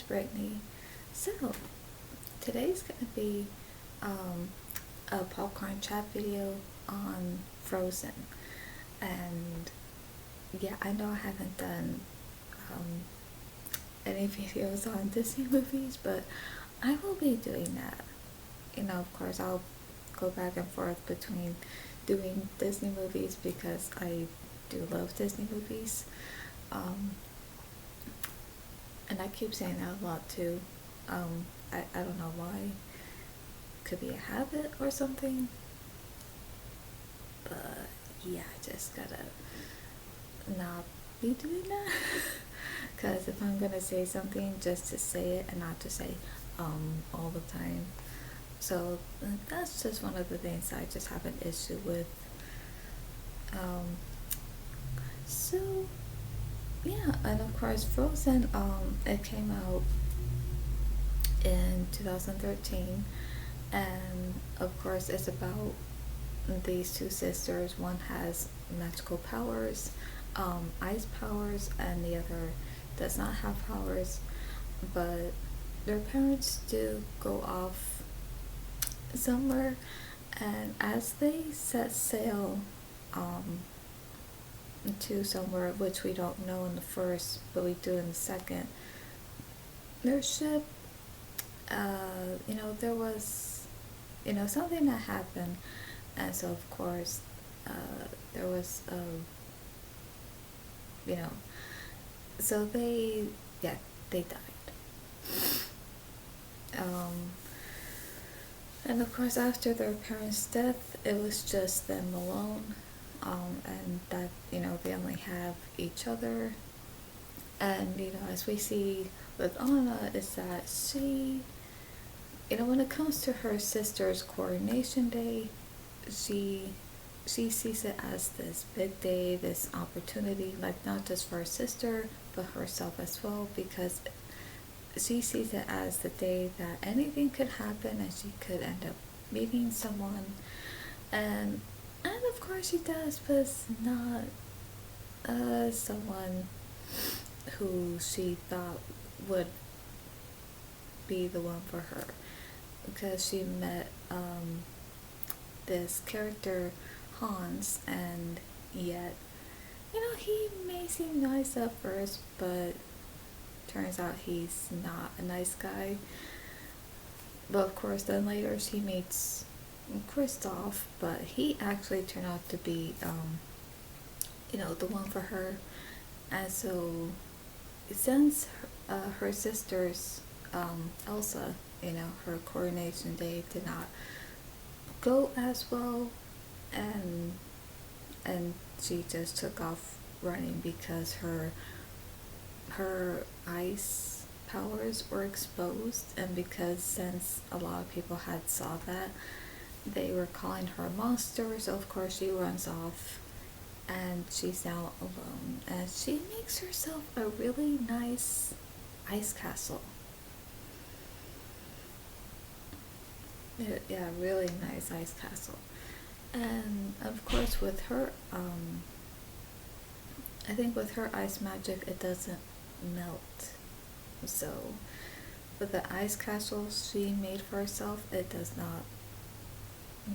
Brittany. So, today's gonna be a popcorn chat video on Frozen. And yeah, I know I haven't done um, any videos on Disney movies, but I will be doing that. Of course, I'll go back and forth between doing Disney movies because I do love Disney movies. Um, and I keep saying that a lot too. I don't know why. Could be a habit or something. But yeah, I just gotta not be doing that. Because if I'm gonna say something, just to say it and not to say all the time. So that's just one of the things I just have an issue with. Um, so yeah, and of course Frozen, it came out in 2013, and of course it's about these two sisters. One has magical powers, ice powers, and the other does not have powers, but their parents do go off somewhere, and as they set sail um, to somewhere which we don't know in the first, but we do in the second, their ship, there was, something that happened, and so of course, there was, you know, so yeah, they died. Um, and of course, after their parents' death, it was just them alone, and that, they only have each other. And, as we see with Anna, is that she, when it comes to her sister's coronation day, she she sees it as this big day, this opportunity, like not just for her sister, but herself as well, because she sees it as the day that anything could happen and she could end up meeting someone. And of course she does, but it's not someone who she thought would be the one for her, because she met this character Hans, and yet he may seem nice at first, but turns out he's not a nice guy. But of course then later she meets Kristoff, but he actually turned out to be the one for her. And so since her sister's Elsa, her coronation day did not go as well, and she just took off running because her ice powers were exposed, and because since a lot of people had saw that, they were calling her a monster. So of course she runs off, and she's now alone, and she makes herself a really nice ice castle. Yeah, really nice ice castle. And of course with her, I think with her ice magic it doesn't melt. So with the ice castle she made for herself, it does not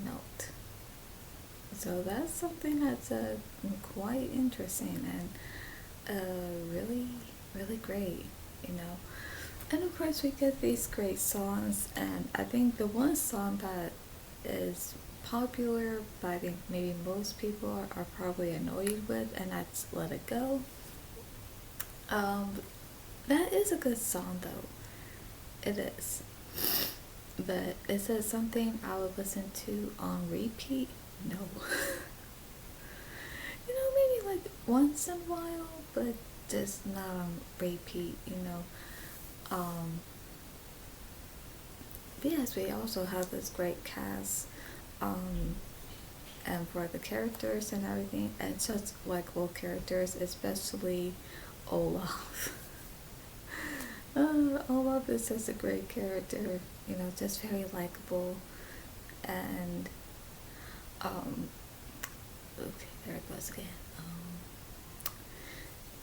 melt. So that's something that's quite interesting and really, really great, And of course we get these great songs, and I think the one song that is popular, but I think maybe most people are probably annoyed with, and that's Let It Go. That is a good song though. It is. But is it something I would listen to on repeat? No. Maybe like once in a while, but just not on repeat. Um, but yes, we also have this great cast, and for the characters and everything, and such likable characters, especially Olaf. Olaf is such a great character, just very likable, and okay, there it goes again.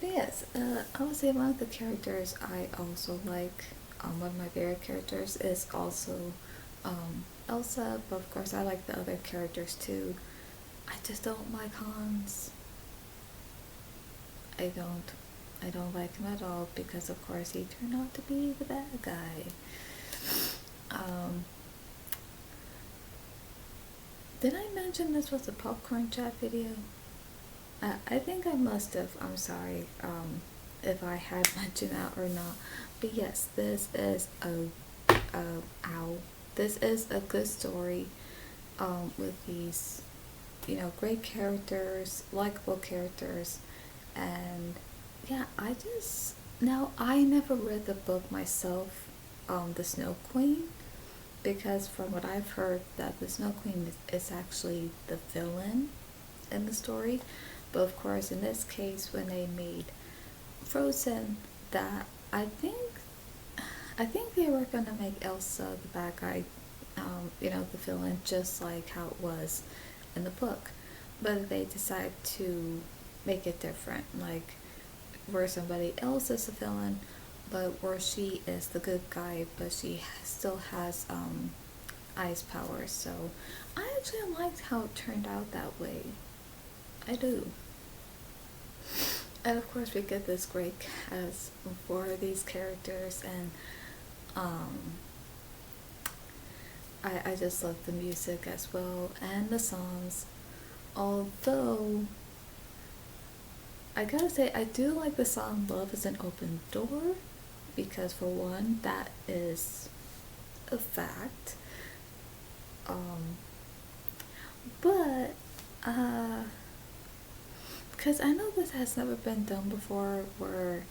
But yes, I would say one of the characters I also like, one of my favorite characters is also Elsa, but of course I like the other characters too. I just don't like Hans. I don't. I don't like him at all because of course he turned out to be the bad guy. Um, did I mention this was a popcorn chat video? I think I must have. I'm sorry if I had mentioned that or not. But yes, this is ow. This is a good story with these, great characters, likable characters, and yeah, now I never read the book myself, The Snow Queen, because from what I've heard, that the Snow Queen is actually the villain in the story. But of course, in this case, when they made Frozen, that I think they were gonna make Elsa the bad guy, the villain, just like how it was in the book. But they decided to make it different, like where somebody else is the villain, but where she is the good guy, but she still has ice powers. So I actually liked how it turned out that way. I do. And of course, we get this great cast for these characters, and um, I just love the music as well and the songs. Although, I gotta say, I do like the song Love is an Open Door because, for one, that is a fact. Um, but, because I know this has never been done before where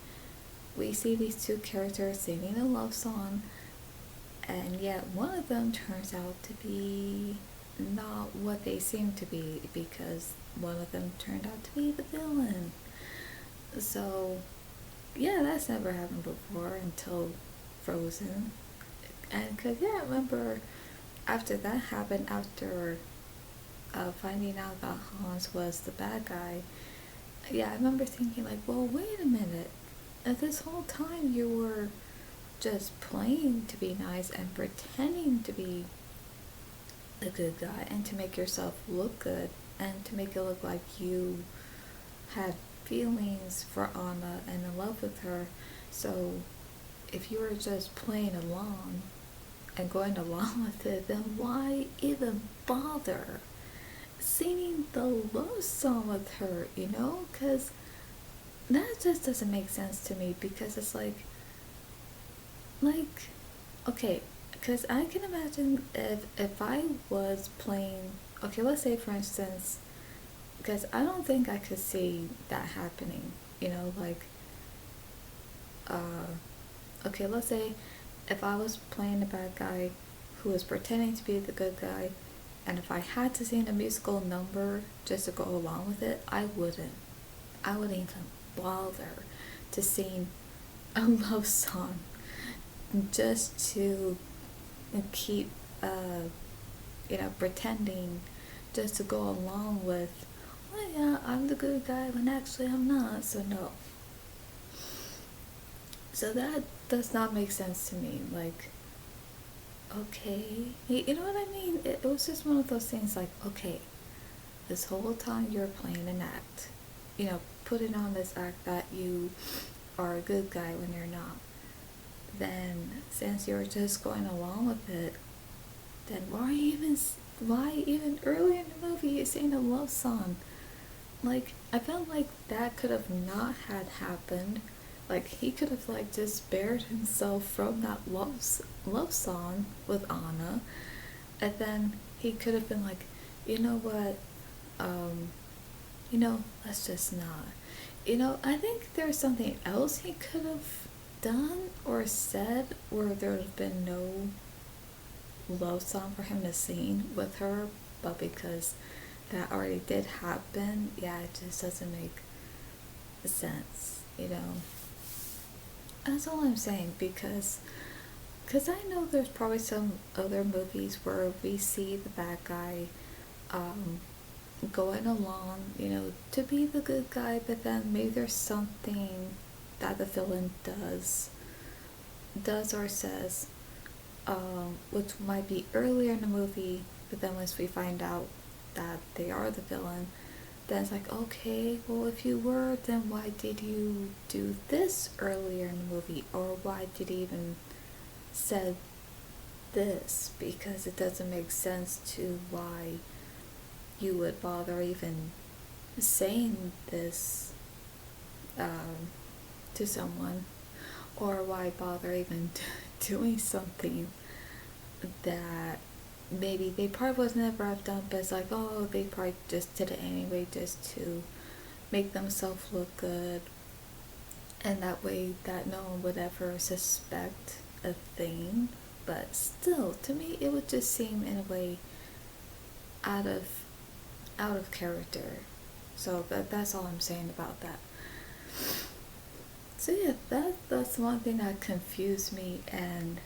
we see these two characters singing a love song, and yet one of them turns out to be not what they seem to be because one of them turned out to be the villain. So, yeah, that's never happened before until Frozen. And because, yeah, I remember after that happened, after finding out that Hans was the bad guy, yeah, I remember thinking, like, well, wait a minute. This whole time you were just playing to be nice and pretending to be the good guy and to make yourself look good and to make it look like you had feelings for Anna and in love with her. So if you were just playing along and going along with it, then why even bother singing the love song with her, Because that just doesn't make sense to me because it's like, okay, because I can imagine if I was playing, okay, let's say for instance, because I don't think I could see that happening, like, uh, okay, let's say if I was playing a bad guy who was pretending to be the good guy, and if I had to sing a musical number just to go along with it, I wouldn't. I wouldn't even bother to sing a love song just to keep, pretending just to go along with, oh yeah, I'm the good guy when actually I'm not, so no. So that does not make sense to me. Like, okay, you know what I mean? It was just one of those things like, okay, this whole time you're playing an act, putting on this act that you are a good guy when you're not. Then, since you're just going along with it, then why even early in the movie you sing a love song? Like, I felt like that could have not had happened. Like, he could have just spared himself from that love song with Anna, and then he could have been like, you know what, um, let's just not. I think there's something else he could have done or said where there would have been no love song for him to sing with her, but because that already did happen, yeah, it just doesn't make sense. That's all I'm saying, because I know there's probably some other movies where we see the bad guy, going along, to be the good guy, but then maybe there's something that the villain does or says, which might be earlier in the movie, but then once we find out that they are the villain, then it's like, okay, well, if you were, then why did you do this earlier in the movie? Or why did he even said this? Because it doesn't make sense to why you would bother even saying this to someone, or why bother even doing something that maybe they probably would never have done, but it's like, oh, they probably just did it anyway just to make themselves look good, and that way that no one would ever suspect a thing. But still, to me, it would just seem in a way out of character. So that's all I'm saying about that. So yeah, that's one thing that confused me. And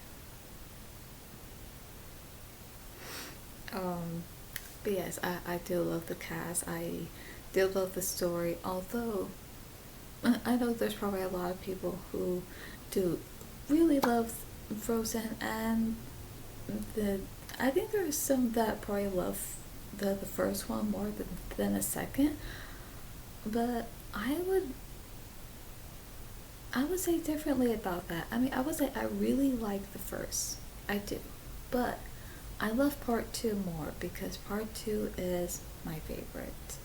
but yes, I do love the cast. I do love the story, although I know there's probably a lot of people who do really love Frozen, and the I think there's some that probably love the first one more than the second. But I would say differently about that. I mean, I would say I really like the first. I do. But I love part two more because part two is my favorite.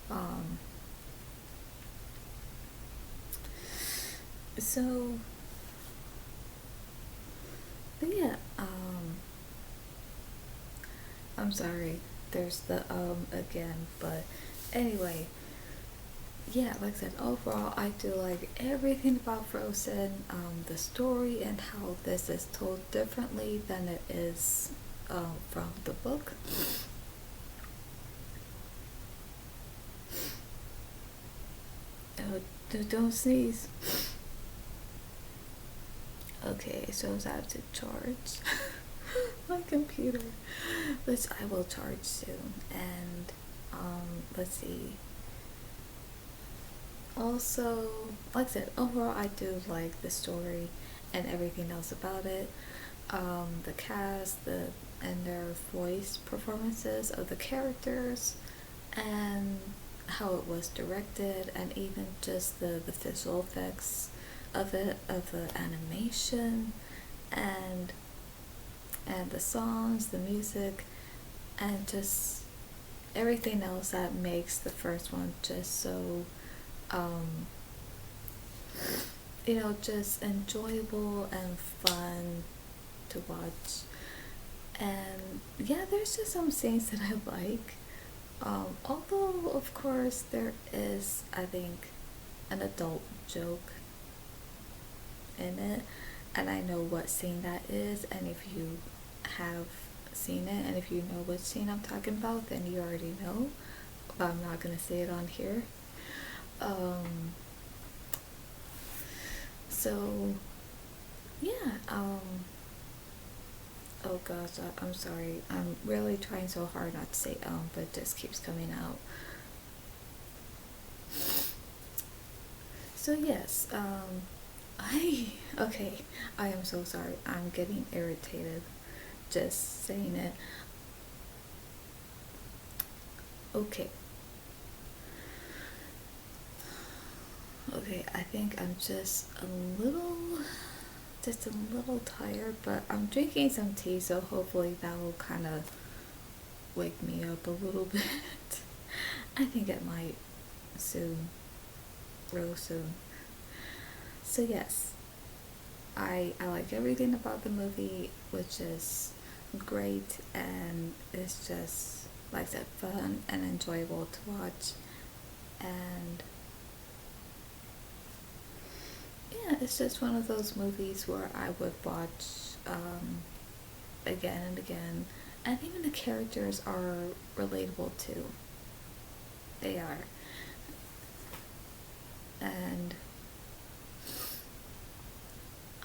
Um, so, but yeah, I'm sorry, there's the again, but anyway, yeah, like I said, overall, I do like everything about Frozen, the story and how this is told differently than it is from the book. Oh, don't sneeze. Okay, so I have to charge my computer, which I will charge soon. And let's see. Also, like I said, overall, I do like the story and everything else about it. The cast, and their voice performances of the characters, and how it was directed, and even just the visual effects of it, of the animation, and the songs, the music, and just everything else that makes the first one just so um, just enjoyable and fun to watch. And yeah, there's just some scenes that I like. Although, of course, there is, I think, an adult joke in it, and I know what scene that is. And if you have seen it, and if you know what scene I'm talking about, then you already know. But I'm not gonna say it on here. Um, so yeah. Oh gosh, I'm sorry. I'm really trying so hard not to say but it just keeps coming out. So yes, I okay. I am so sorry. I'm getting irritated just saying it. Okay. Okay, I think I'm just a little tired, but I'm drinking some tea, so hopefully that will kind of wake me up a little bit. I think it might soon, real soon. So yes, I like everything about the movie, which is great, and it's just like I said, fun and enjoyable to watch. And yeah, it's just one of those movies where I would watch again and again, and even the characters are relatable too. They are. And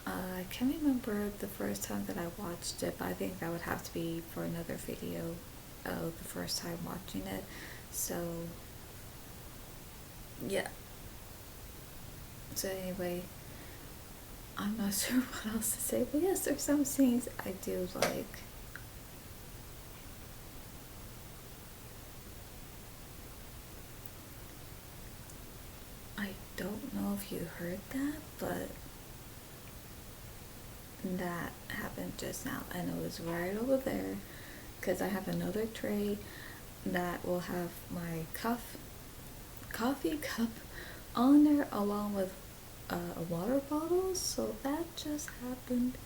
I can't remember the first time that I watched it, but I think that would have to be for another video the first time watching it. So yeah. So anyway, I'm not sure what else to say, but yes, there's some scenes I do like. I don't know if you heard that, but that happened just now, and it was right over there because I have another tray that will have my coffee cup on there along with a water bottle. So that just happened.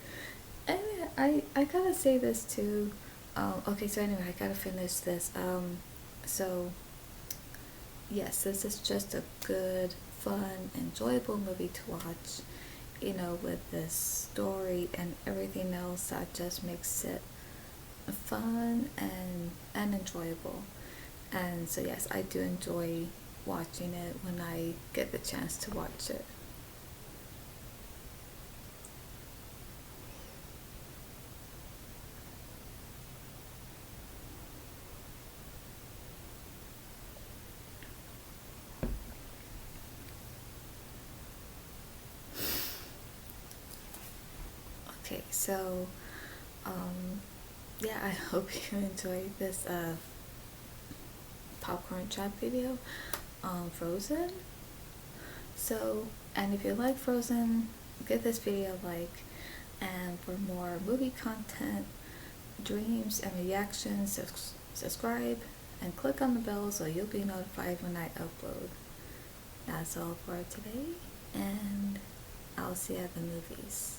Anyway, I gotta say this too. Okay, so anyway, I gotta finish this. So yes, this is just a good, fun, enjoyable movie to watch. You know, with this story and everything else that just makes it fun and enjoyable. And so yes, I do enjoy watching it when I get the chance to watch it. Okay, so um, yeah, I hope you enjoyed this popcorn chat video on Frozen. So, and if you like Frozen, give this video a like. And for more movie content, dreams, and reactions, subscribe and click on the bell so you'll be notified when I upload. That's all for today, and I'll see you at the movies.